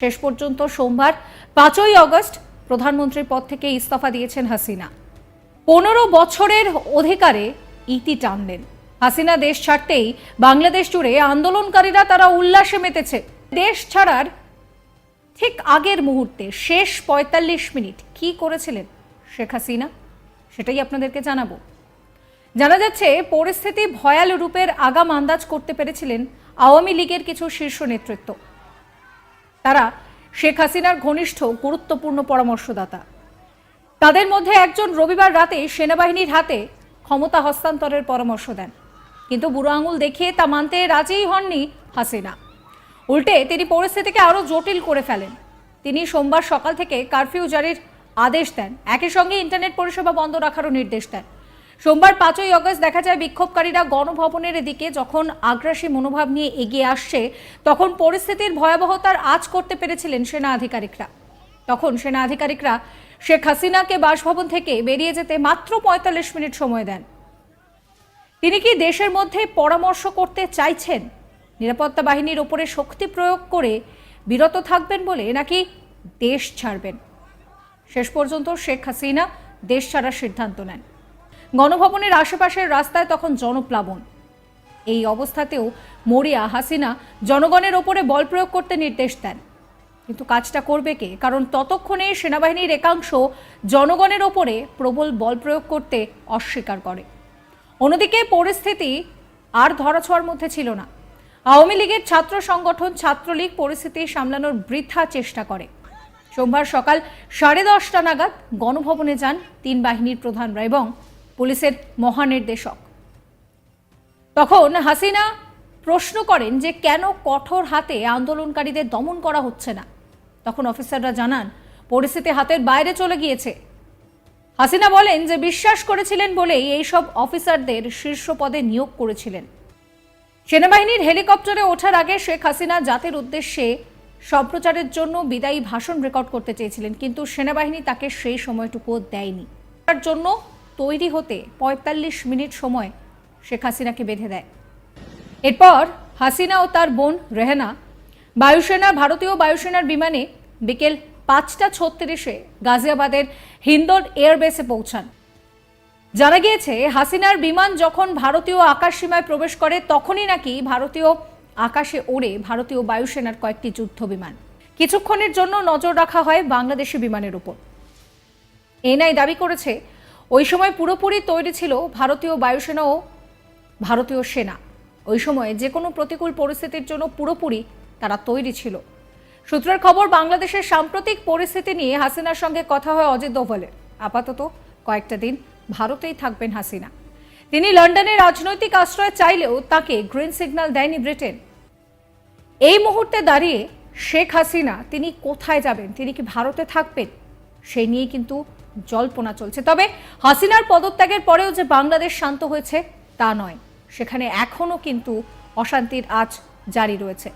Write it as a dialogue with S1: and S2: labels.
S1: শেষ পর্যন্ত সোমবার 5ই আগস্ট প্রধানমন্ত্রীর পদ থেকে ইস্তফা দিয়েছেন হাসিনা। 15 বছরের অধিকারে ইতি টানলেন হাসিনা। দেশ ছাড়তেই বাংলাদেশ জুড়ে আন্দোলনকারীরা তারা উল্লাসে মেতেছে। দেশ ছাড়ার ঠিক আগের মুহূর্তে শেষ 45 মিনিট কি করেছিলেন শেখ হাসিনা সেটাই আপনাদেরকে জানাবো। জানা যাচ্ছে পরিস্থিতি ভয়াল রূপের আগাম আন্দাজ করতে পেরেছিলেন আওয়ামী লীগের কিছু শীর্ষ নেতৃত্ব। তারা শেখ হাসিনার ঘনিষ্ঠ গুরুত্বপূর্ণ পরামর্শদাতা। তাদের মধ্যে একজন রবিবার রাতে সেনাবাহিনীর হাতে ক্ষমতা হস্তান্তরের পরামর্শ দেন, কিন্তু বুড়ো আঙুল দেখিয়ে তা মানতে রাজিই হননি হাসিনা। উল্টে তিনি পরিস্থিতিকে আরো জটিল করে ফেলেন। তিনি সোমবার সকাল থেকে কারফিউ জারির আদেশ দেন, একই সঙ্গে ইন্টারনেট পরিষেবা বন্ধ রাখারও নির্দেশ দেন। সোমবার 5ই আগস্ট দেখা যায় বিক্ষোভকারীরা গণভবনের দিকে যখন আগ্রাসী মনোভাব নিয়ে এগিয়ে আসছে, তখন পরিস্থিতির ভয়াবহতার আঁচ করতে পেরেছিলেন সেনা আধিকারিকরা। তখন সেনা আধিকারিকরা শেখ হাসিনাকে বাসভবন থেকে বেরিয়ে যেতে মাত্র 45 মিনিট সময় দেন। তিনি কি দেশের মধ্যে পরামর্শ করতে চাইছেন নিরাপত্তা বাহিনীর উপরে শক্তি প্রয়োগ করে বিরত থাকবেন বলে, নাকি দেশ ছাড়বেন? শেষ পর্যন্ত শেখ হাসিনা দেশ ছাড়ার সিদ্ধান্ত নেন। গণভবনের আশেপাশের রাস্তায় তখন জনপ্লাবন। এই অবস্থাতেও মরিয়া হাসিনা জনগণের ওপরে বল প্রয়োগ করতে নির্দেশ দেন, কিন্তু কাজটা করবে কে? কারণ ততক্ষণে সেনাবাহিনীর একাংশ জনগণের ওপরে প্রবল বল প্রয়োগ করতে অস্বীকার করে। অন্যদিকে পরিস্থিতি আর ধরাছোঁয়ার মধ্যে ছিল না। আওয়ামী লীগের ছাত্র সংগঠন ছাত্রলীগ পরিস্থিতি সামলানোর বৃথা চেষ্টা করে। সোমবার সকাল 10:30 নাগাদ গণভবনে যান 3 বাহিনীর প্রধানরা এবং পুলিশের মহানির্দেশক। তখন হাসিনা প্রশ্ন করেন যে কেন কঠোর হাতে আন্দোলনকারীদের দমন করা হচ্ছে না। তখন অফিসাররা জানান পরিস্থিতি হাতের বাইরে চলে গিয়েছে। হাসিনা বলেন যে বিশ্বাস করেছিলেন বলেই এইসব অফিসারদের শীর্ষ পদে নিয়োগ করেছিলেন। সেনাবাহিনীর হেলিকপ্টারে ওঠার আগে শেখ হাসিনা জাতির উদ্দেশ্যে সম্প্রচারের জন্য বিদায়ী ভাষণ রেকর্ড করতে চেয়েছিলেন, কিন্তু সেনাবাহিনী তাকে সেই সময়টুকু দেয়নি। তার জন্য তৈরি হতে 45 মিনিট সময় শেখ হাসিনাকে বেঁধে দেয়। এরপর হাসিনা ও তার বোন রেহানা ভারতীয় বায়ুসেনার বিমানে বিকেল 5:36 গাজিয়াবাদের হিন্দন এয়ারবেসে পৌঁছান। জানা গিয়েছে হাসিনার বিমান যখন ভারতীয় আকাশ সীমায় প্রবেশ করে তখনই নাকি ভারতীয় আকাশে ওড়ে ভারতীয় বায়ুসেনার কয়েকটি যুদ্ধ বিমান। কিছুক্ষণের জন্য নজর রাখা হয় বাংলাদেশি বিমানের উপর। এনআই দাবি করেছে ওই সময় পুরোপুরি তৈরি ছিল ভারতীয় বায়ুসেনা ও ভারতীয় সেনা। ওই সময় যে কোনো প্রতিকূল পরিস্থিতির জন্য পুরোপুরি তারা তৈরি ছিল। সূত্রের খবর, বাংলাদেশের সাম্প্রতিক পরিস্থিতি নিয়ে হাসিনার সঙ্গে কথা হয় অজিত দোভালের। আপাতত কয়েকটা দিন ভারতেই থাকবেন হাসিনা। তিনি লন্ডনে রাজনৈতিক আশ্রয় চাইলেও তাকে গ্রিন সিগন্যাল দেয়নি ব্রিটেন। এই মুহূর্তে দাঁড়িয়ে শেখ হাসিনা তিনি কোথায় যাবেন, তিনি কি ভারতে থাকবেন, সেই নিয়ে কিন্তু জল্পনা চলছে। তবে হাসিনার পদত্যাগের পরেও যে বাংলাদেশ শান্ত হয়েছে তা নয়, সেখানে এখনো কিন্তু অশান্তির আঁচ জারি রয়েছে।